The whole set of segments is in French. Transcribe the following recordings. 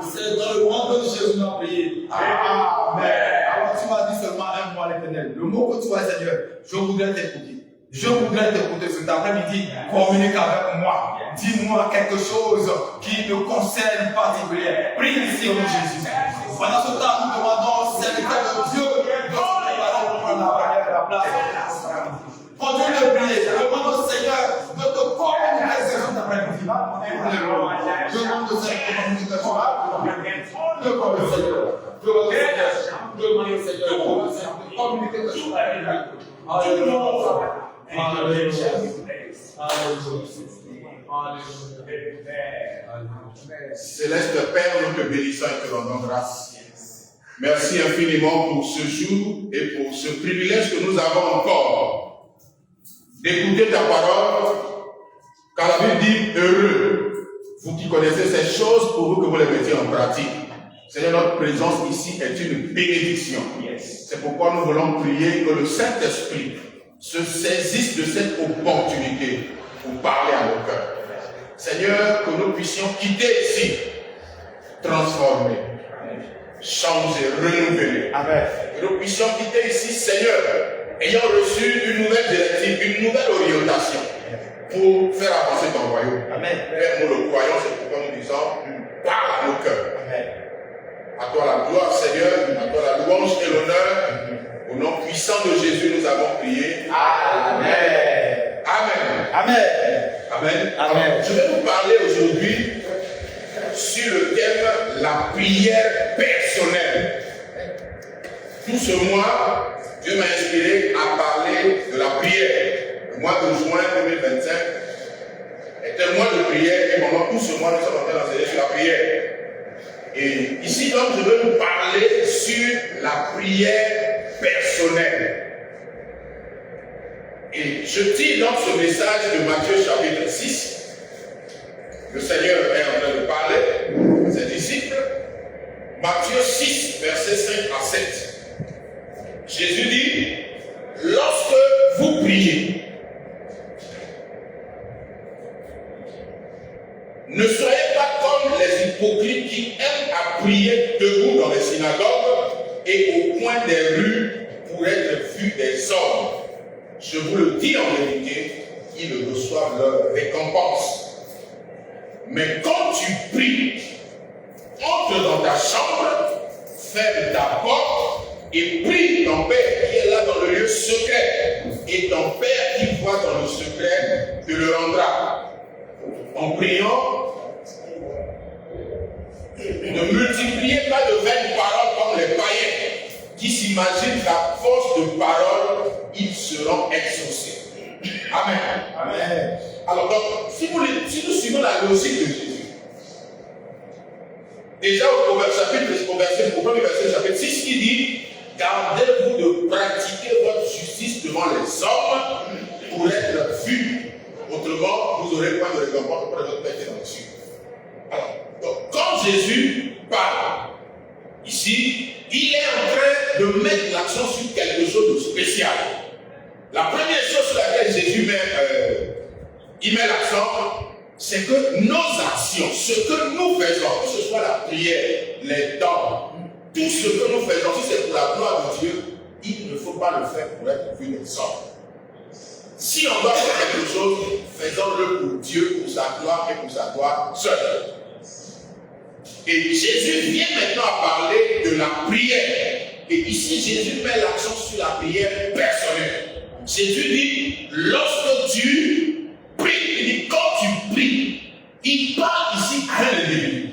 C'est dans le nom de Jésus qu'on a prié. Amen. Alors tu m'as dit seulement un mot à l'Éternel. Le mot que tu vois, Seigneur, je voudrais t'écouter. Je voudrais t'écouter cet après-midi. Communique avec moi. Dis-moi quelque chose qui me concerne particulièrement. Prie ici au nom de Jésus. Pendant ce temps, nous demandons, serviteur de Dieu, de prendre la place. Continue de prier. Demande au Seigneur de te communiquer cet après-midi. Demande au Seigneur de communication. Demande au Seigneur. Demande au Seigneur de communiquer cet après-midi. Alléluia. Céleste Père, nous te bénissons et te rendons grâce. Merci infiniment pour ce jour et pour ce privilège que nous avons encore d'écouter ta parole, car la Bible dit heureux, vous qui connaissez ces choses, pour vous que vous les mettiez en pratique. Seigneur, notre présence ici est une bénédiction. C'est pourquoi nous voulons prier que le Saint-Esprit se saisisse de cette opportunité pour parler à nos cœurs. Seigneur, que nous puissions quitter ici, transformer, changer, renouveler. Amen. Que nous puissions quitter ici, Seigneur, ayant reçu une nouvelle directive, une nouvelle orientation pour faire avancer ton royaume. Amen. Père, nous le croyons, c'est pourquoi nous disons, parle à nos cœurs. Amen. À toi la gloire, Seigneur, à toi la louange et l'honneur. Au nom puissant de Jésus, nous avons prié. Amen. Amen. Amen. Amen. Amen. Alors, je vais vous parler aujourd'hui sur le thème la prière personnelle. Tout ce mois, Dieu m'a inspiré à parler de la prière. Le mois de juin 2025 est un mois de prière et pendant tout ce mois, nous sommes en train d'enseigner sur la prière. Et ici, donc, je vais vous parler sur la prière personnelle. Et je tire dans ce message de Matthieu chapitre 6. Le Seigneur est en train de parler à ses disciples. Matthieu 6, versets 5 à 7. Jésus dit, lorsque vous priez, ne soyez pas comme les hypocrites qui aiment à prier debout dans les synagogues et au coin des rues pour être vus des hommes. Je vous le dis en vérité, ils reçoivent leur récompense. Mais quand tu pries, entre dans ta chambre, ferme ta porte et prie ton Père qui est là dans le lieu secret. Et ton Père qui voit dans le secret te le rendra. En priant, ne multipliez pas de vaines paroles comme les païens qui s'imaginent qu'à force de paroles, ils seront exaucés. Amen. Amen. Alors donc, si nous suivons la logique de Jésus, déjà au premier verset chapitre 6, il dit, gardez-vous de pratiquer votre justice devant les hommes pour être vus. Autrement, vous aurez point de récompense auprès de votre Père qui est dans les cieux. Alors, donc, quand Jésus parle, ici, il est en train de mettre l'accent sur quelque chose de spécial. La première chose sur laquelle Jésus met l'accent, c'est que nos actions, ce que nous faisons, que ce soit la prière, les dons, tout ce que nous faisons, si c'est pour la gloire de Dieu, il ne faut pas le faire pour être vu des hommes. Si on doit faire quelque chose, faisons-le pour Dieu, pour sa gloire et pour sa gloire seule. Et Jésus vient maintenant à parler de la prière. Et ici, Jésus met l'accent sur la prière personnelle. Jésus dit, lorsque tu pries, il dit, quand tu pries, Il parle ici à un individu.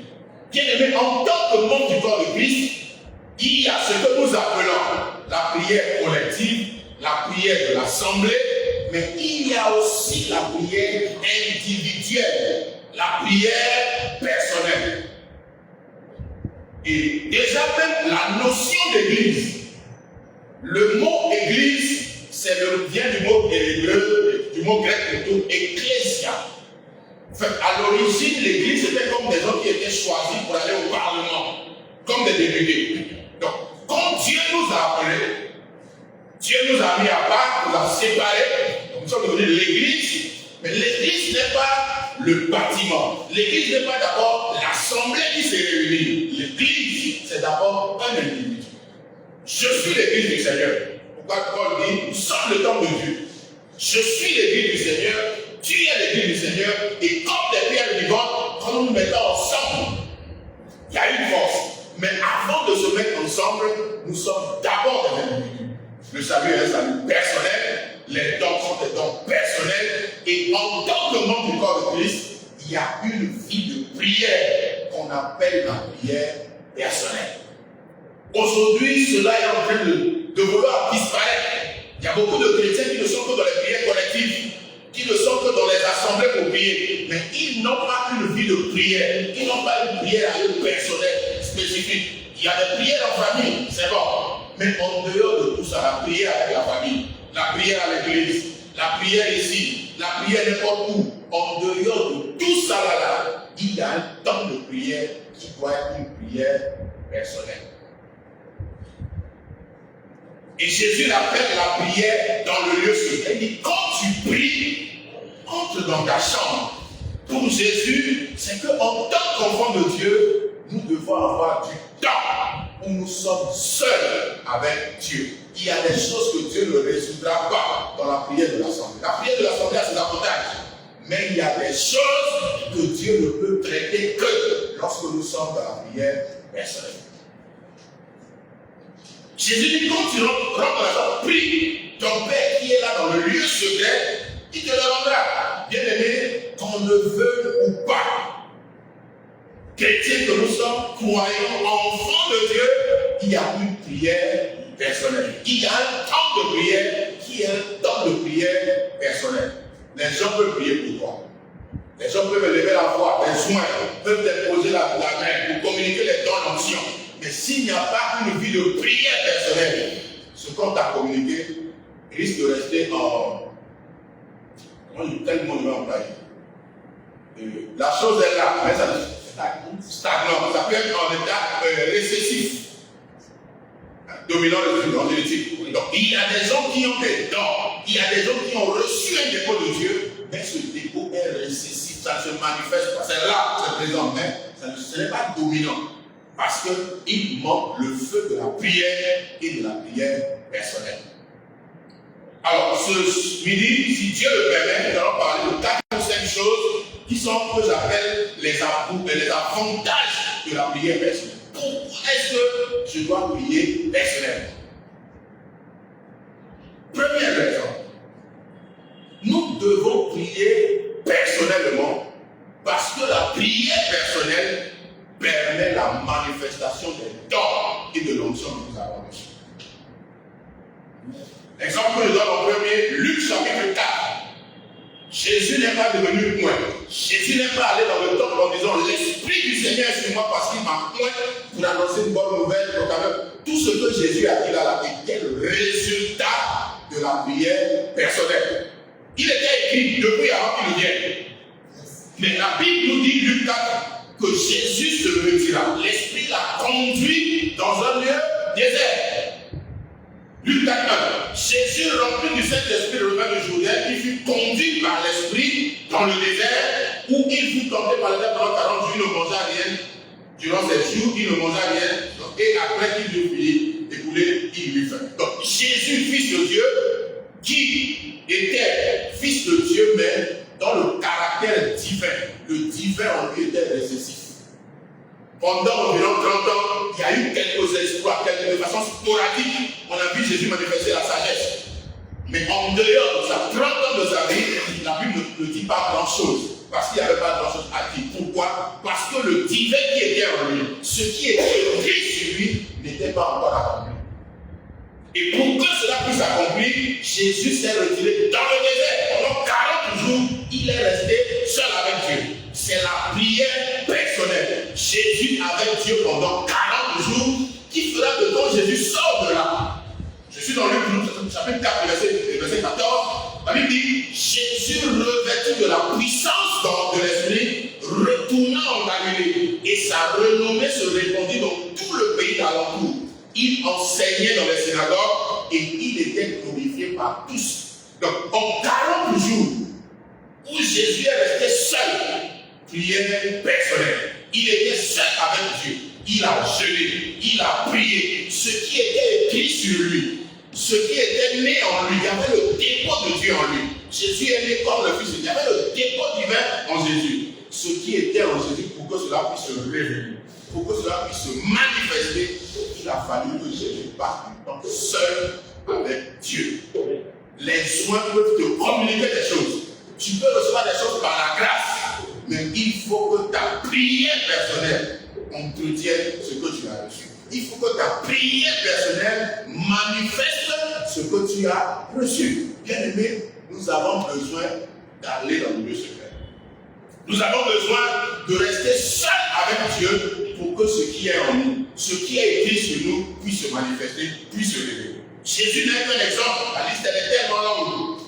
Bien aimé, en tant que membre du corps de Christ, il y a ce que nous appelons la prière collective, la prière de l'assemblée, mais il y a aussi la prière individuelle, la prière personnelle. Et déjà même la notion d'église, le mot église, vient du mot hébreu, du mot grec plutôt, ecclésia. Enfin, à l'origine, l'église c'était comme des gens qui étaient choisis pour aller au Parlement, comme des députés. Donc, quand Dieu nous a appelés, Dieu nous a mis à part, nous a séparés, nous sommes devenus l'église, mais l'église n'est pas le bâtiment. L'église n'est pas d'abord l'assemblée qui s'est réunie. L'église, c'est d'abord un individu. Je suis l'église du Seigneur. Pourquoi Paul dit, nous sommes le temple de Dieu. Je suis l'église du Seigneur, tu es l'église du Seigneur, et comme des pierres vivantes, quand nous nous mettons ensemble, il y a une force. Mais avant de se mettre ensemble, nous sommes d'abord des individus. Le salut est un salut personnel, les dons sont des dons personnels, et en tant que membre du corps de Christ, il y a une vie de prière qu'on appelle la prière personnelle. Aujourd'hui, cela est en train de vouloir disparaître. Il y a beaucoup de chrétiens qui ne sont que dans les prières collectives, qui ne sont que dans les assemblées pour prier, mais ils n'ont pas une vie de prière, ils n'ont pas une prière à eux personnelle, spécifique. Il y a des prières en famille, c'est bon. Mais en dehors de tout ça, la prière avec la famille, la prière à l'église, la prière ici, la prière n'importe où, en dehors de tout ça là, il y a un temps de prière qui doit être une prière personnelle. Et Jésus l'appelle la prière dans le lieu secret. Il dit, quand tu pries, entre dans ta chambre. Pour Jésus, c'est qu'en tant qu'enfant de Dieu, nous devons avoir du temps où nous sommes seuls avec Dieu. Il y a des choses que Dieu ne résoudra pas dans la prière de l'assemblée. La prière de l'assemblée a ses avantages. Mais il y a des choses que Dieu ne peut traiter que lorsque nous sommes dans la prière personnelle. Jésus dit, quand tu rentres dans la chambre, prie. Ton Père qui est là dans le lieu secret, il te le rendra. Bien aimé, qu'on le veuille ou pas, chrétiens que nous sommes, croyants, enfants de Dieu, il y a une prière personnelle. Il y a un temps de prière qui est un temps de prière personnelle. Les gens peuvent prier pour toi. Les gens peuvent lever la voix, les soins, peuvent déposer la main pour communiquer les dons d'ancien. Mais s'il n'y a pas une vie de prière personnelle, ce qu'on t'a communiqué risque de rester en... Tellement de employé. La chose est là, mais ça stagnant. Ça peut être en état récessif. Dominant en génétique. Donc il y a des gens qui ont des dons, il y a des gens qui ont reçu un dépôt de Dieu, mais ce dépôt est récessif, ça ne se manifeste pas. C'est là, c'est présent, mais ce n'est pas dominant. Parce qu'il manque le feu de la prière et de la prière personnelle. Alors, ce midi, si Dieu le permet, nous allons parler de 4 ou 5 choses qui sont ce que j'appelle les avantages de la prière personnelle. Pourquoi est-ce que je dois prier personnellement? Première raison, nous devons prier personnellement parce que la prière personnelle permet la manifestation des dons et de l'onction que nous avons reçus. L'exemple que je donne en premier, Luc chapitre 4. Jésus n'est pas devenu point. Jésus n'est pas allé dans le temple en disant l'Esprit du Seigneur est sur moi parce qu'il m'a point pour annoncer une bonne nouvelle. Tout ce que Jésus a dit là était le résultat de la prière personnelle. Il était écrit depuis avant qu'il vienne. Mais la Bible nous dit, Luc 4, que Jésus se retira. L'Esprit l'a conduit dans un lieu désert. Luc 4, 1. Jésus, rempli du Saint-Esprit, revint de Jourdain, il fut conduit par l'Esprit dans le désert, où il fut tenté par le diable pendant 40 jours, il ne mangea rien. Durant ces jours, il ne mangea rien. Et après qu'il eut fini écoulé, il eut faim. Donc, Jésus, fils de Dieu, qui était fils de Dieu, mais dans le caractère divin. Le divin en lui était récessif. Pendant environ 30 ans, il y a eu quelques exploits, de façon sporadique. On a vu Jésus manifester la sagesse. Mais en dehors de ça, 30 ans de sa vie, la Bible ne dit pas grand-chose. Parce qu'il n'y avait pas grand-chose à dire. divin qui était en lui, ce qui était écrit sur lui, n'était pas encore accompli. Et pour que cela puisse s'accomplir, Jésus s'est retiré dans le désert. Pendant 40 jours, il est resté seul avec Dieu. C'est la prière personnelle. Jésus avec Dieu pendant 40 jours, qui fera que quand Jésus sort de là, je suis dans Luc chapitre 4, verset 14, la Bible dit, Jésus revêtu de la puissance de l'Esprit, retourna en Galilée, et sa renommée se répandit dans tout le pays d'alentour. Il enseignait dans les synagogues et il était glorifié par tous. Donc, en 40 jours, où Jésus est resté seul, prière personnelle. Il était seul avec Dieu. Il a jeûné, il a prié. Ce qui était écrit sur lui, ce qui était né en lui, il y avait le dépôt de Dieu en lui. Jésus est né comme le Fils de Dieu. Il y avait le dépôt divin en Jésus. Ce qui était en Jésus, pour que cela puisse se révéler, pour que cela puisse se manifester, il a fallu que Jésus passe du temps seul avec Dieu. Les soins peuvent te communiquer des choses. Tu peux recevoir des choses par la grâce, mais il faut que ta prière personnelle entretienne ce que tu as reçu. Il faut que ta prière personnelle manifeste ce que tu as reçu. Bien aimé, nous avons besoin d'aller dans le lieu secret. Nous avons besoin de rester seul avec Dieu pour que ce qui est en nous, ce qui est écrit sur nous, puisse se manifester, puisse se révéler. Jésus n'est qu'un exemple, la liste elle est tellement longue.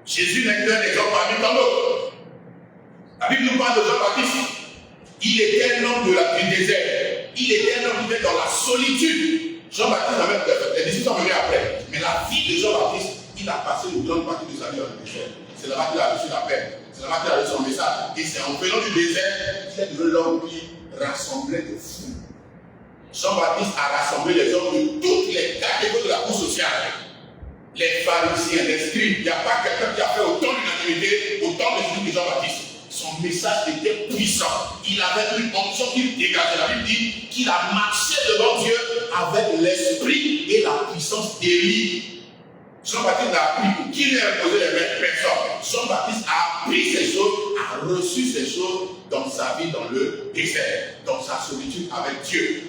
Jésus n'est qu'un exemple parmi tant d'autres. La Bible nous parle de Jean-Baptiste. Il était un homme du désert. Il était un homme qui vivait dans la solitude. Jean-Baptiste, les disciples sont venus après. Mais la vie de Jean-Baptiste, il a passé une grande partie de sa vie dans le désert. C'est là-bas qu'il a reçu la paix. C'est là-bas qu'il a reçu son message. Et c'est en venant du désert qu'il est devenu l'homme qui rassemblait des fous. Jean-Baptiste a rassemblé les hommes de toutes les catégories de la cour sociale. Les pharisiens, les scribes. Il n'y a pas quelqu'un qui a fait autant d'unanimité, autant de choses que Jean-Baptiste. Son message était puissant. Il avait une onction qu'il dégageait. La Bible dit qu'il a marché devant Dieu avec l'esprit et la puissance d'Élie. Jean-Baptiste n'a appris pour qui lui a imposé les mains, personne. Jean-Baptiste a appris ces choses, a reçu ces choses dans sa vie dans le désert, dans sa solitude avec Dieu.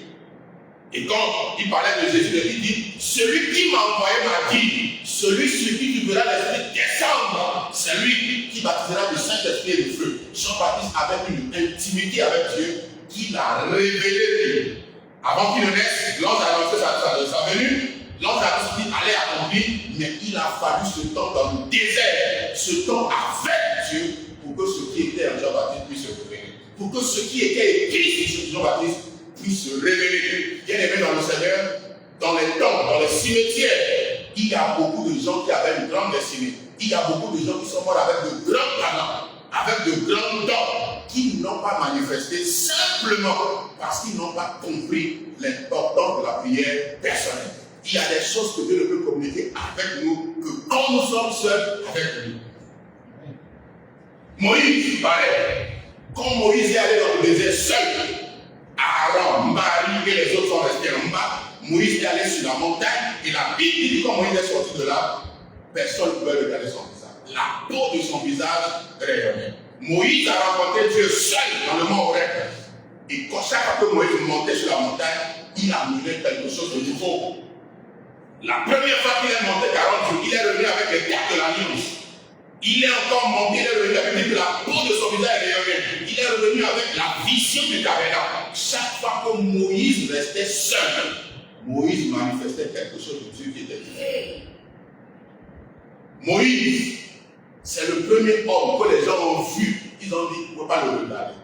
Et quand il parlait de Jésus, il dit, celui qui m'a envoyé m'a dit, celui sur qui tu verras l'Esprit descendre, c'est lui qui baptisera du Saint-Esprit et du feu. Jean-Baptiste avait une intimité avec Dieu qu'il a révélée. Avant qu'il ne naisse, l'ange a annoncé sa venue, l'ange a dit qu'il allait accomplir, mais il a fallu ce temps dans le désert, ce temps avec Dieu, pour que ce qui était en Jean-Baptiste puisse se révéler. Pour que ce qui était écrit sur Jean-Baptiste puisse se révéler. Bien aimé dans le Seigneur, dans les temps, dans les cimetières, il y a beaucoup de gens qui avaient une grande destinée. Il y a beaucoup de gens qui sont morts avec de grands talents, avec de grands dons, qui n'ont pas manifesté simplement parce qu'ils n'ont pas compris l'importance de la prière personnelle. Il y a des choses que Dieu ne peut communiquer avec nous que quand nous sommes seuls avec lui. Moïse, pareil. Quand Moïse est allé dans le désert seul, Aaron, Marie et les autres sont restés en bas. Moïse est allé sur la montagne et la Bible dit quand Moïse est sorti de là, personne ne pouvait regarder son visage. La peau de son visage rayonnait. Moïse a rencontré Dieu seul dans le mont Horeb. Et quand chaque fois que Moïse montait sur la montagne, il a mené quelque chose de nouveau. La première fois qu'il est monté 40 jours, il est revenu avec les cartes de l'alliance. Il est encore monté, il est revenu avec la peau de son visage rayonnait. Il est revenu avec la vision du tabernacle. Chaque fois que Moïse restait seul, Moïse manifestait quelque chose de Dieu qui était différent. Moïse, c'est le premier homme que les gens ont vu. Ils ont dit, il ne faut pas le regarder.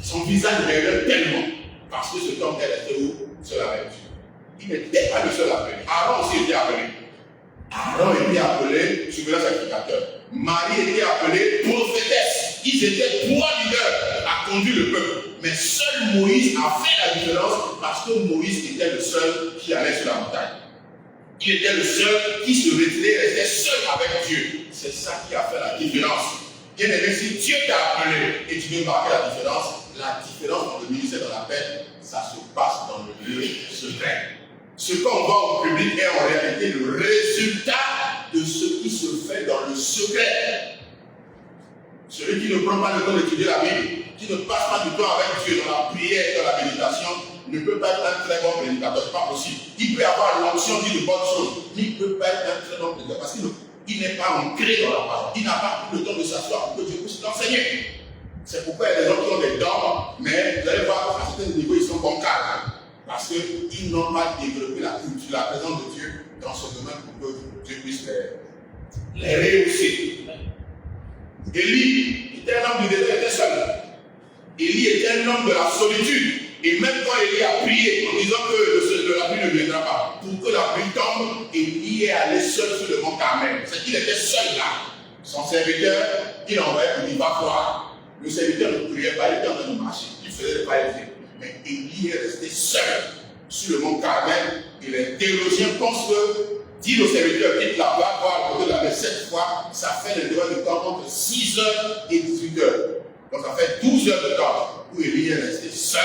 Son visage rayonnait tellement. Parce que cet homme est resté où? Seul avec Dieu. Il n'était pas le seul appelé. Aaron aussi était appelé. Aaron était appelé souverain sacrificateur. Marie était appelée prophétesse. Ils étaient 3 leaders à conduire le peuple. Mais seul Moïse a fait la différence parce que Moïse était le seul qui allait sur la montagne. Il était le seul qui se retirait, restait seul avec Dieu. C'est ça qui a fait la différence. Bien aimé, si Dieu t'a appelé et tu veux marquer la différence dans le ministère de la paix, ça se passe dans le lieu secret. Ce qu'on voit au public est en réalité le résultat de ce qui se fait dans le secret. Celui qui ne prend pas le temps d'étudier la Bible, qui ne passe pas du temps avec Dieu dans la prière et dans la méditation, ne peut pas être un très bon prédicateur. Ce n'est pas possible. Il peut avoir l'onction, dire de bonnes choses, mais il ne peut pas être un très bon prédicateur parce qu'il n'est pas ancré dans la parole. Il n'a pas pris le temps de s'asseoir pour que Dieu puisse l'enseigner. C'est pourquoi il y a des gens qui ont des dons, mais vous allez voir qu'à certains niveaux, ils sont bancals. Parce qu'ils n'ont pas développé la culture, la présence de Dieu dans ce domaine pour que Dieu puisse les rehausser. Élie était un homme du désert, il était seul. Élie était un homme de la solitude. Et même quand Élie a prié en disant que la pluie ne viendra pas, pour que la pluie tombe, Élie est allé seul sur le mont Carmel. C'est qu'il était seul là. Son serviteur, il envoyait pour dire va voir. Le serviteur ne priait pas, il était en train de marcher. Il faisait le pas élevé. Mais Élie est resté seul sur le mont Carmel. Et les théologiens pensent que dire au serviteur quitte la bas, voir à côté de la mer 7 fois, ça fait l'intervalle de temps entre 6 heures et 18 heures. Donc ça fait 12 heures de temps où Élie est resté seul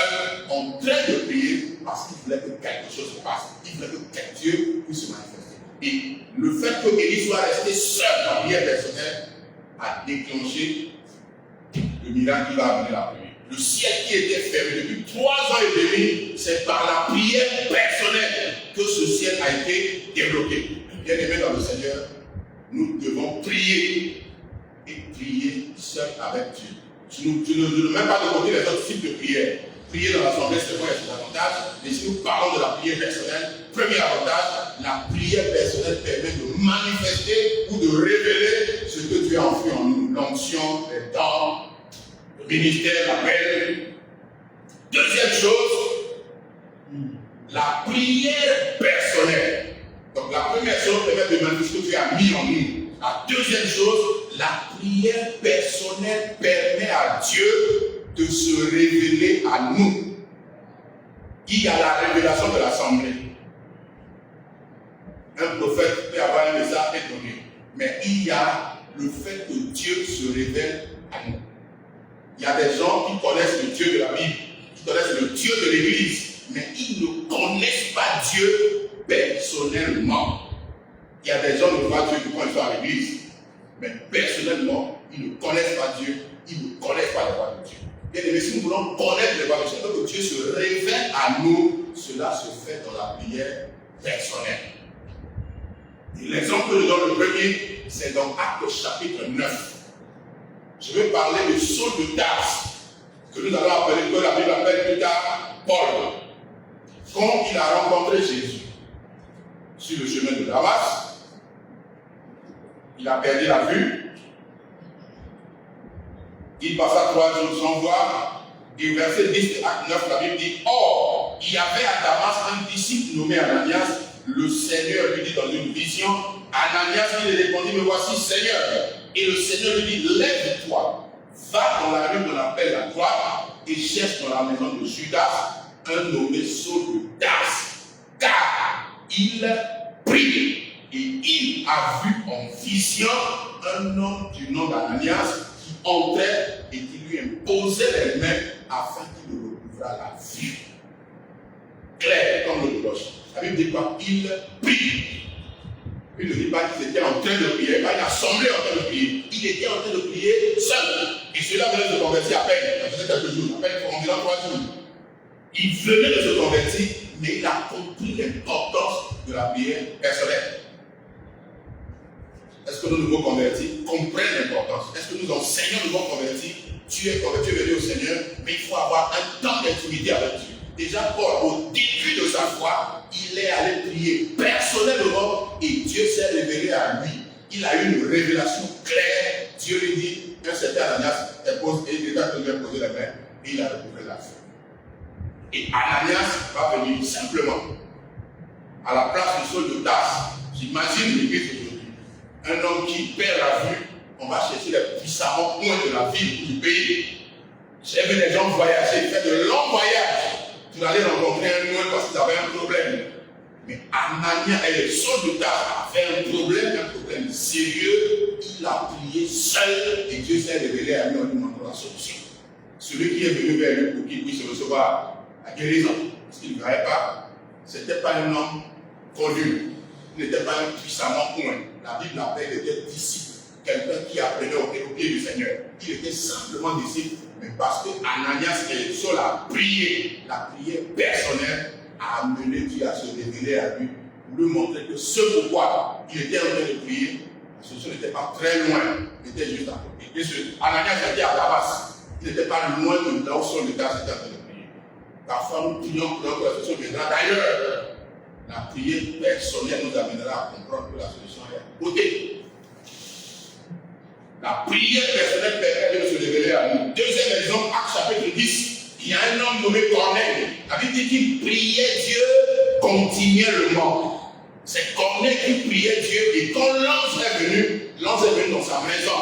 en train de prier parce qu'il voulait que quelque chose se passe. Il voulait que Dieu puisse se manifester. Et le fait que Élie soit resté seul dans la prière personnelle a déclenché le miracle qui va amener la pluie. Le ciel qui était fermé depuis 3 ans et demi, c'est par la prière personnelle que ce ciel a été débloqué. Bien aimé dans le Seigneur, nous devons prier et prier seul avec Dieu. Je ne mets pas de côté les autres types de prières. Prier dans l'assemblée, c'est quoi les avantages? Mais si nous parlons de la prière personnelle, premier avantage, la prière personnelle permet de manifester ou de révéler ce que Dieu a enfoui en nous. L'onction, les dons, le ministère, l'appel. Deuxième chose, la prière personnelle. Donc la première chose permet de manifester ce que Dieu a mis en nous. La deuxième chose, la prière personnelle permet à Dieu de se révéler à nous. Il y a la révélation de l'assemblée. Un prophète peut avoir un message étonné, mais il y a le fait que Dieu se révèle à nous. Il y a des gens qui connaissent le Dieu de la Bible, qui connaissent le Dieu de l'Église, mais ils ne connaissent pas Dieu personnellement. Il y a des gens qui voient Dieu quand ils sont à l'église, mais personnellement, ils ne connaissent pas Dieu, ils ne connaissent pas les voies de Dieu. Bien aimé, si nous voulons connaître les voies de Dieu, que Dieu se révèle à nous, cela se fait dans la prière personnelle. Et l'exemple que je donne le premier, c'est dans Actes chapitre 9. Je vais parler de Saul de Tarse, que nous allons appeler, que la Bible appelle plus tard Paul. Quand il a rencontré Jésus sur le chemin de Damas, il a perdu la vue. Il passa 3 jours sans voir. Et verset 10 de Acte 9, la Bible dit: Or, il y avait à Damas un disciple nommé Ananias. Le Seigneur lui dit dans une vision, Ananias, il répondit: Me voici, Seigneur. Et le Seigneur lui dit: Lève-toi, va dans la rue qu'on appelle la droite et cherche dans la maison de Judas un nommé Saul de Tarse, car il prie. Et il a vu en vision un homme du nom d'Ananias qui entrait et qui lui imposait les mains afin qu'il recouvrât la vue. Clair comme le cloche. La Bible dit quoi? Il prie. Il ne dit pas qu'il était en train de prier, pas une assemblée en train de prier. Il était en train de prier seul. Et cela venait de se convertir à peine. Il faisait quelques jours, à peine environ 3 jours. Il venait de se convertir, mais il a compris l'importance de la prière personnelle. Est-ce que nos nouveaux convertis comprennent l'importance? Est-ce que nous enseignons aux nouveaux convertis? Tu es converti, venu au Seigneur, mais il faut avoir un temps d'intimité avec Dieu. Déjà, Paul, au début de sa foi, il est allé prier personnellement et Dieu s'est révélé à lui. Il a eu une révélation claire. Dieu lui dit: un certain Ananias dépose, et il est en train de lui poser la main, et il a recouvré la vue. Et Ananias va venir simplement à la place du Saul de Tarse. J'imagine l'église aujourd'hui. Un homme qui perd la vue, on va chercher les puissamment loin de la ville ou du pays. J'ai vu les gens voyager, faire de longs voyages pour aller rencontrer un homme parce qu'ils avaient un problème. Mais Ananias et le Saul de Tarse avaient un problème sérieux. Il a prié seul et Dieu s'est révélé à lui en lui montrant la solution. Celui qui est venu vers lui pour qu'il puisse recevoir la guérison, parce qu'il ne voyait pas, ce n'était pas un homme connu. Il n'était pas un puissamment point. La Bible l'appelle, il était disciple. quelqu'un qui apprenait au pied du Seigneur. Il était simplement disciple, mais parce que Ananias et Saul a prié, la prière personnelle a amené Dieu à se révéler à lui, pour lui montrer que ce pourquoi il était en train de prier, ce n'était pas très loin, il était juste à côté. Et Ananias était à Damas, il n'était pas loin de là où Saul était en train de prier. Parfois nous prions pour que la solution viendra d'ailleurs. La prière personnelle nous amènera à comprendre que la solution est à côté. La prière personnelle permet de se révéler à nous. Deuxième exemple, Actes chapitre 10. Il y a un homme nommé Corneille. La Bible dit qu'il priait Dieu continuellement. C'est Corneille qui priait Dieu. Et quand l'ange est venu dans sa maison,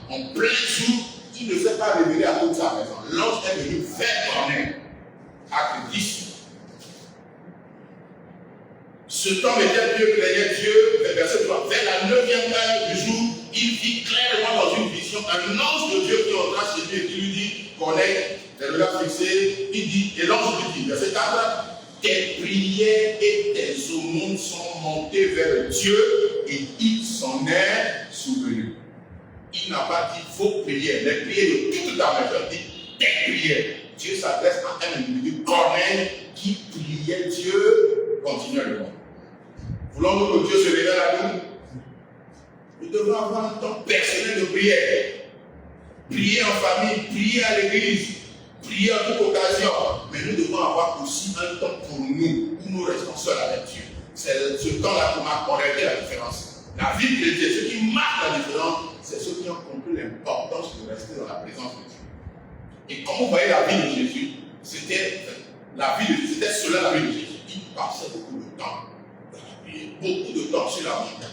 en plein jour, il ne s'est pas révélé à toute sa maison. L'ange est venu vers Corneille. Acte 10. Ce temps était Dieu craignait Dieu, verset 3. Vers la 9e heure du jour, il vit clairement dans une vision un ange de Dieu qui entra chez lui et qui lui dit, Corneille, les regards fixés, il dit, et l'ange lui dit, verset 4, tes prières et tes aumônes sont montées vers Dieu et il s'en est souvenu. Il n'a pas dit vos prières, les prières de toute ta maison, il dit tes prières. Dieu s'adresse à un individu, Corneille, qui priait Dieu continuellement. Voulons-nous que Dieu se révèle à nous? Nous devons avoir un temps personnel de prière. Prier en famille, prier à l'église, prier à toute occasion. Mais nous devons avoir aussi un temps pour nous, où nous restons seuls avec Dieu. C'est ce temps-là qui marque en réalité la différence. La vie chrétienne, ce qui marque la différence, c'est ceux qui ont compris l'importance de rester dans la présence de Dieu. Et quand vous voyez la vie de Jésus, c'était cela la vie de Jésus. Il passait beaucoup de temps dans la prière, beaucoup de temps sur la montagne.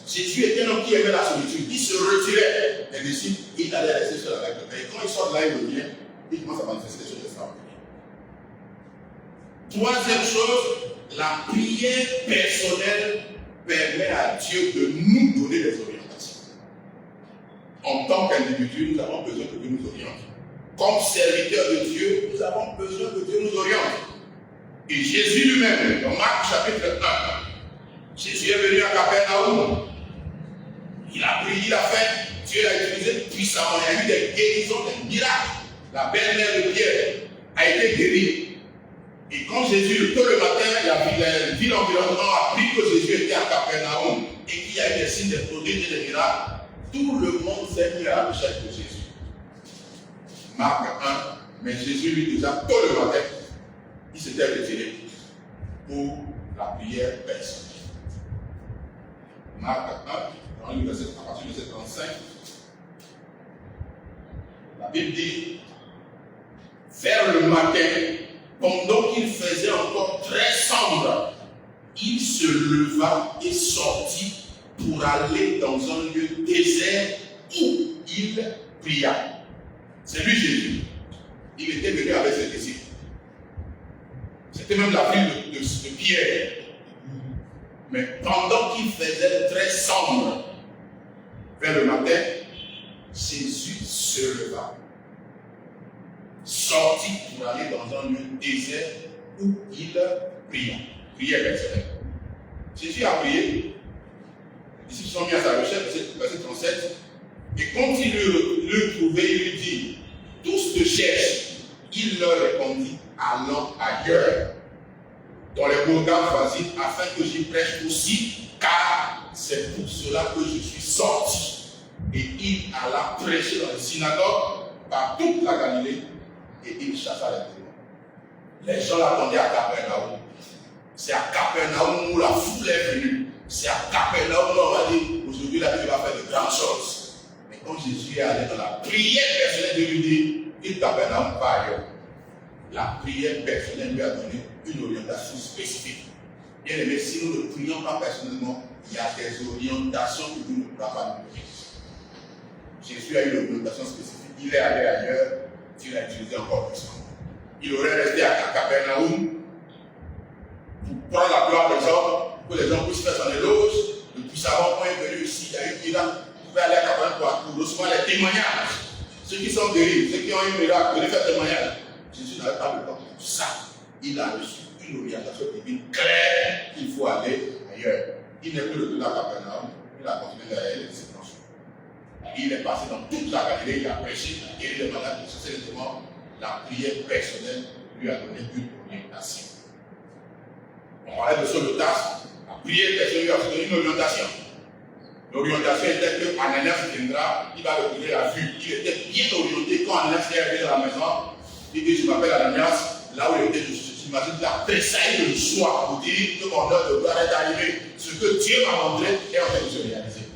Jésus était un homme qui aimait la solitude. Il se retirait des disciples, il allait rester seul avec eux. Et quand il sort de là, il revient, il commence à manifester des choses extraordinaires. Troisième chose, la prière personnelle permet à Dieu de nous donner des orientations. En tant qu'individu, nous avons besoin que Dieu nous oriente. Comme serviteurs de Dieu, nous avons besoin que Dieu nous oriente. Et Jésus lui-même, dans Marc chapitre 1, Jésus est venu à Capernaum. Il a prié, il a fait, Dieu l'a utilisé puissamment. Il y a eu des guérisons, des miracles. La belle-mère de Pierre a été guérie. Et quand Jésus, tôt le matin, la ville environnante a appris que Jésus était à Capernaum et qu'il y a eu des signes, des prodiges et des miracles, tout le monde s'est mis à la recherche de Jésus. Marc 1, mais Jésus lui déjà tôt le matin, il s'était retiré pour la prière personnelle. Marc 1, dans le verset, à partir du verset 35, la Bible dit, vers le matin, pendant qu'il faisait encore très sombre, il se leva et sortit pour aller dans un lieu désert où il pria. C'est lui Jésus. Il était venu avec ses disciples. C'était même la ville de Pierre. Mais pendant qu'il faisait très sombre, vers le matin, Jésus se leva, sortit pour aller dans un lieu désert où il pria. Prière personnelle. Jésus a prié. Les disciples sont mis à sa recherche, verset 37. Et quand il le trouvait, il lui dit, tous te cherchent. Il leur répondit, allons ailleurs, dans les bourgades voisines, afin que j'y prêche aussi, car c'est pour cela que je suis sorti. Et il alla prêcher dans les synagogues par toute la Galilée, et il chassa les démons. Les gens l'attendaient à Capernaum. C'est à Capernaum où la foule est venue. C'est à Capernaum où on va dire, aujourd'hui la Bible va faire de grandes choses. Mais quand Jésus est allé dans la prière personnelle de lui dire, il Capernaum pas ailleurs. La prière personnelle lui a donné une orientation spécifique. Bien aimé, si nous ne prions pas personnellement, il y a des orientations que Dieu ne pourra pas nous donner. Jésus a eu une orientation spécifique. Il est allé ailleurs, Dieu l'a utilisé encore plus. Il aurait resté à Capernaum pour prendre la gloire des hommes, que les gens puissent faire son éloge. Depuis savant point est venu ici, il y a eu miracle. Vous pouvez aller à Capernaum pour recevoir les témoignages. Ceux qui sont guéris, ceux qui ont eu miracle, venez faire témoignage. Jésus n'avait pas le temps pour ça. Il a reçu une orientation divine claire qu'il faut aller ailleurs. Il n'est plus retourné à Capernaum, il a continué derrière les disciples. Il est passé dans toute la Galilée, il a prêché, il a guéri les malades, il a chassé les démons. La prière personnelle lui a donné une orientation. On parlait de Solotas, la prière personnelle lui a donné une orientation. L'orientation était que Ananias viendra, il va retrouver la vue. Il était bien orienté quand Ananias est arrivé dans la maison. Il dit, je m'appelle Ananias, là où il était, j'imagine qu'il a tressailli de joie pour dire que mon heure de gloire est arrivée. Ce que Dieu m'a montré est en train de se réaliser.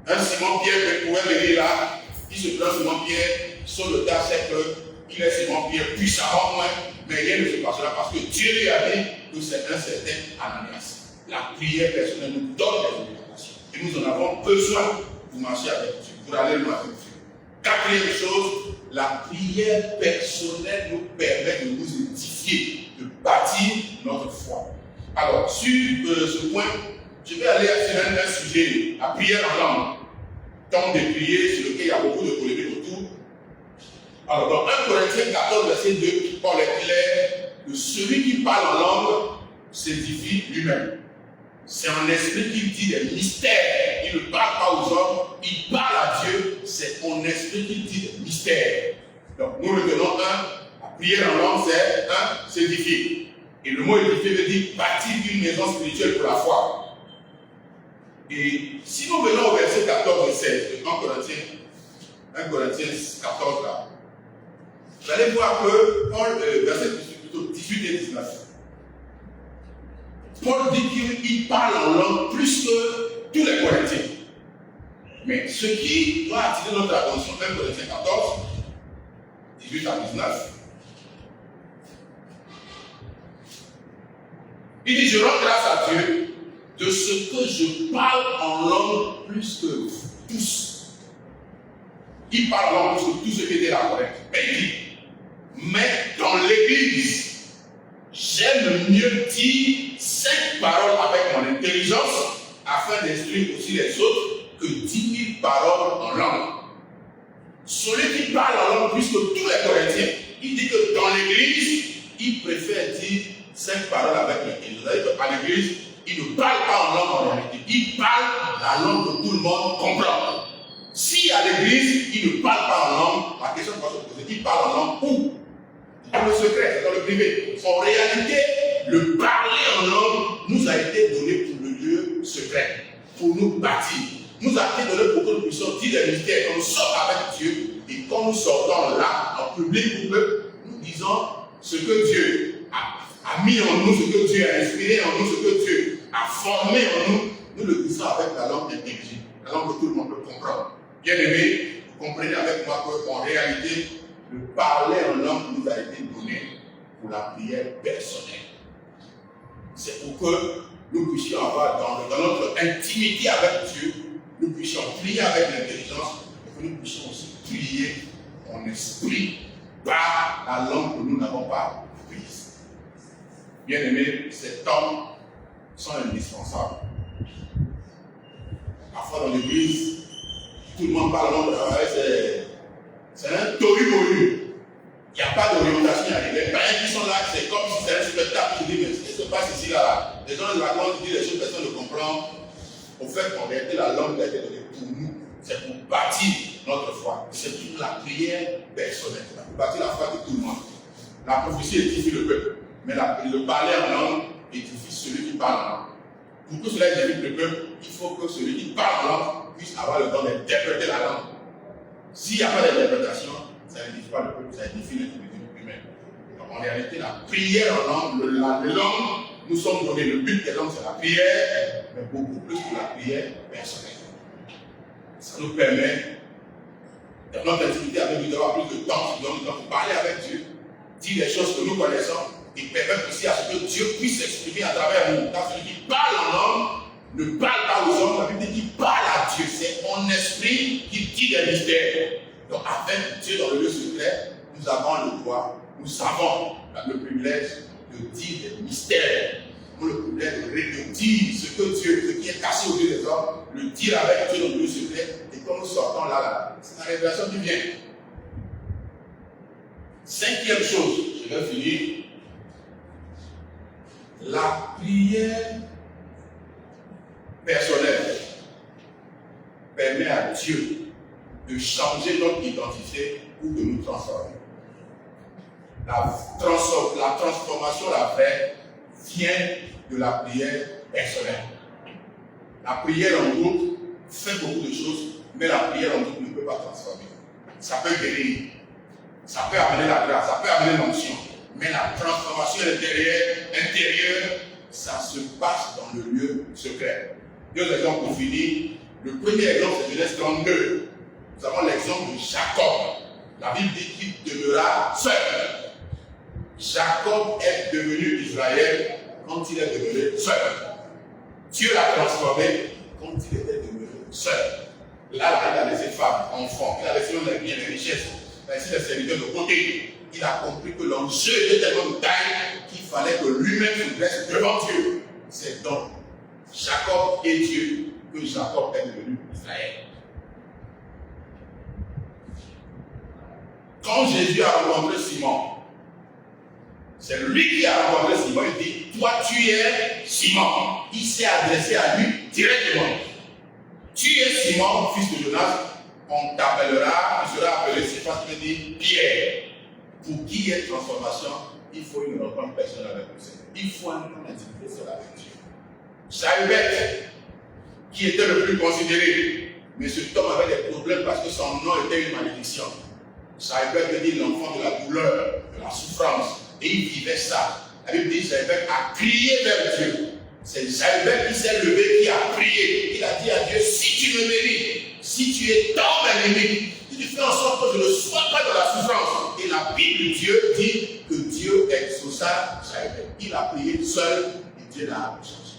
Un Simon-Pierre pouvait venir là, il se prend Simon-Pierre, sur le tas, c'est qu'il est Simon-Pierre puissamment moins, mais rien ne se passera parce que Dieu lui a dit que c'est un certain Ananias. La prière personnelle nous donne des orientations. Et nous en avons besoin pour marcher avec Dieu, pour aller loin avec Dieu. Quatrième chose, la prière personnelle nous permet de nous édifier, de bâtir notre foi. Alors, sur ce point, je vais aller sur un sujet, la prière en langue. Temps de prier sur lequel il y a beaucoup de polémiques autour. Alors, dans 1 Corinthiens 14, verset 2, Paul est clair que celui qui parle en langue s'édifie lui-même. C'est en esprit qu'il dit des mystères. Il ne parle pas aux hommes, il parle à Dieu. C'est en esprit qu'il dit des mystères. Donc, nous retenons la prière en langue, c'est s'édifier. Et le mot édifier veut dire bâtir une maison spirituelle pour la foi. Et si nous venons au verset 14 et 16 de 1 Corinthiens 14 là, vous allez voir que Paul, verset plutôt 18 et 19, Paul dit qu'il parle en langue plus que tous les Corinthiens. Mais ce qui doit attirer notre attention, 1 Corinthiens 14, 18 à 19, il dit, je rends grâce à Dieu de ce que je parle en langue plus que tous. Il parle en langue plus que tous ceux qui étaient là, correct. Mais il dit, mais dans l'église, j'aime mieux dire 5 paroles avec mon intelligence afin d'instruire aussi les autres que 10 000 paroles en langue. Celui qui parle en langue plus que tous les Corinthiens, il dit que dans l'église, il préfère dire 5 paroles avec l'intelligence. C'est-à-dire qu'à l'église, il ne parle pas en langue en réalité. Il parle la langue que tout le monde comprend. Si à l'église, il ne parle pas en langue, la question va se poser, il parle en langue où? Dans le secret, c'est dans le privé. En réalité, le parler en langue nous a été donné pour le lieu secret, pour nous bâtir. Nous a été donné pour que nous puissions dire des mystères. Quand nous sommes avec Dieu et quand nous sortons là, en public, nous disons ce que Dieu a mis en nous, ce que Dieu a inspiré en nous, ce que Dieu a formé en nous. Nous le disons avec la langue intelligible, la langue que tout le monde peut comprendre. Bien aimé, vous comprenez avec moi qu'en réalité, le parler en langue nous a été donné pour la prière personnelle. C'est pour que nous puissions avoir dans notre intimité avec Dieu, nous puissions prier avec l'intelligence et que nous puissions aussi prier en esprit par la langue que nous n'avons pas prise. Bien aimé, ces temps sont indispensables. Parfois dans l'église, tout le monde parle en langue, c'est un tohu-bohu. Il n'y a pas d'orientation. Les païens qui sont là, c'est comme si c'était un spectacle. Je dis, mais ce qui se passe ici, là, les gens ils racontent, ils disent des choses, personne ne comprend. Au fait, en réalité, la langue a été donnée pour nous. C'est pour bâtir notre foi. C'est pour la prière personnelle. C'est pour bâtir la foi de tout le monde. La prophétie édifie le peuple. Mais le parler en langue édifie celui qui parle en langue. Pour que cela édifie le peuple, il faut que celui qui parle en langue puisse avoir le temps d'interpréter la langue. S'il n'y a pas d'interprétation, ça n'édifie pas le peuple, ça édifie l'individu lui-même. Donc en réalité, la prière en langue, la langue, nous sommes donnés, le but des langues, c'est la prière, mais beaucoup plus que la prière personnelle. Ça nous permet, dans notre intimité avec Dieu, d'avoir plus de temps, pour parler avec Dieu, dire les choses que nous connaissons, et permettre aussi à ce que Dieu puisse s'exprimer à travers nous. Car celui qui parle en langue ne parle pas aux hommes, la Bible dit qu'il parle à Dieu. C'est en esprit qu'il dit des mystères. Donc avec Dieu dans le lieu secret, nous avons le droit, nous avons le privilège de dire des mystères. Nous le privilège de dire ce que Dieu, ce qui est caché aux yeux des hommes, le dire avec Dieu dans le lieu secret. Et quand nous sortons là, c'est la révélation qui vient. 5e chose, je vais finir. La prière personnelle permet à changer notre identité ou de nous transformer. La transformation, la vraie, vient de la prière personnelle. La prière en groupe fait beaucoup de choses, mais la prière en groupe ne peut pas transformer. Ça peut guérir, ça peut amener la grâce, ça peut amener l'onction, mais la transformation intérieure, ça se passe dans le lieu secret. Deux exemples pour finir. Le premier exemple, c'est Genèse 32. Nous avons l'exemple de Jacob. La Bible dit qu'il demeura seul. Jacob est devenu Israël quand il est devenu seul. Dieu l'a transformé quand il était devenu seul. Là, il a laissé femme, enfant, il a laissé les biens, les richesses, il a laissé les serviteurs de côté. Il a compris que l'enjeu était tellement de taille qu'il fallait que lui-même se dresse devant Dieu. C'est donc Jacob et Dieu que Jacob est devenu Israël. Quand Jésus a rencontré Simon, c'est lui qui a rencontré Simon, il dit, toi tu es Simon. Il s'est adressé à lui directement. Tu es Simon, fils de Jonas, on t'appellera, tu seras appelé, c'est parce qu'il dit Pierre. Pour qu'il y ait transformation, il faut une rencontre personnelle avec le Seigneur. Il faut une intimité seule avec Dieu. Jaïbet, qui était le plus considéré, mais cet homme avait des problèmes parce que son nom était une malédiction. Jaïbet veut dire l'enfant de la douleur, de la souffrance. Et il vivait ça. La Bible dit Jaïbet a crié vers Dieu. C'est Jaïbet qui s'est levé, qui a prié. Il a dit à Dieu, si tu me mérites, si tu es dans mes limites, si tu fais en sorte que je ne sois pas dans la souffrance. Et la Bible de Dieu dit que Dieu exauça Jaïbet. Il a prié seul et Dieu l'a changé.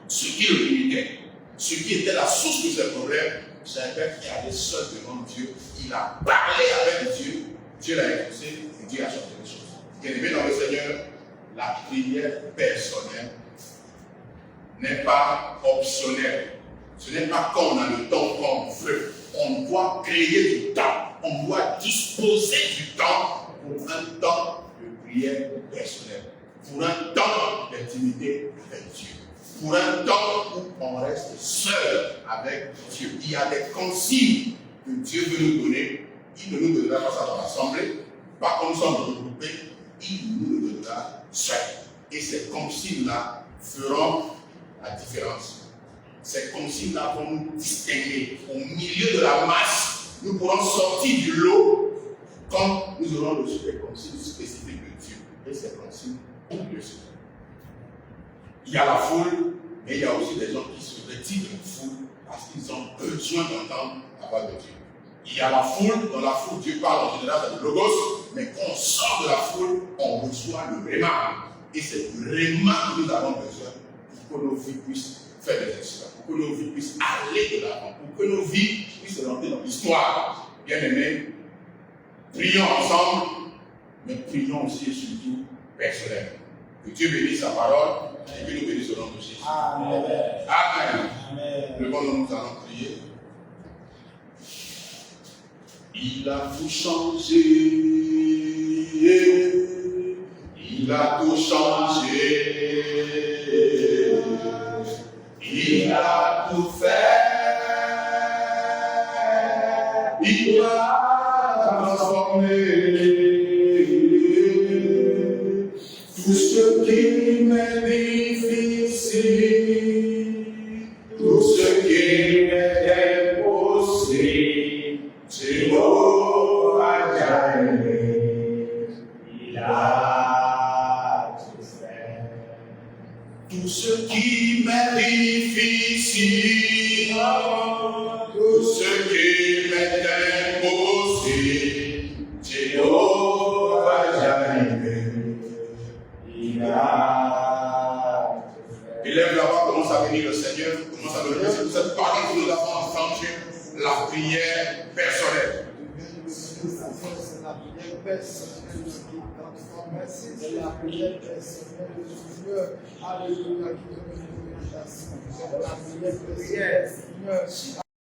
Ce qui le limitait, ce qui était la source de ses problèmes, Jaïbet qui allait seul devant Dieu, il a parlé avec Dieu, Dieu l'a exaucé et Dieu a changé les choses. Bien-aimé dans le Seigneur, la prière personnelle n'est pas optionnelle. Ce n'est pas quand on a le temps qu'on veut. On doit créer du temps. On doit disposer du temps pour un temps de prière personnelle. Pour un temps d'intimité avec Dieu. Pour un temps où on reste seul avec Dieu. Il y a des consignes que Dieu veut nous donner. Il ne nous donnera pas ça dans l'assemblée. Pas comme nous sommes regroupés. Il nous le donnera seul. Et ces consignes-là feront la différence. Ces consignes-là vont nous distinguer. Au milieu de la masse, nous pourrons sortir du lot quand nous aurons reçu des consignes spécifiques de Dieu. Et ces consignes ont lieu. Il y a la foule, mais il y a aussi des gens qui se retirent de la foule parce qu'ils ont besoin d'entendre la parole de Dieu. Il y a la foule, dans la foule, Dieu parle en général de logos, mais quand on sort de la foule, on reçoit le réma. Et c'est le réma que nous avons besoin pour que nos vies puissent faire des exploits, pour que nos vies puissent aller de l'avant, pour que nos vies puissent rentrer dans l'histoire. Bien aimés, prions ensemble, mais prions aussi et surtout personnellement. Que Dieu bénisse sa parole et que nous bénisse au nom de Jésus. Amen. Amen. Amen. Le bon nom, nous allons prier. Il a tout changé. Il a tout changé. Il a tout fait. Il a transformé. Tout ce qui m'est difficile, tout ce qui m'est impossible, Jéhovah Jireh, il a tout fait. Tout ce qui m'est difficile, tout ce qui m'est impossible, Jéhovah Jireh. Élève la voix, commence à bénir le Seigneur, commence à le remercier pour cette parole que nous avons entendue, la prière personnelle. C'est la prière personnelle qui transforme, c'est la prière personnelle du Seigneur. Alléluia, qui donne une invitation. C'est la prière personnelle, Seigneur.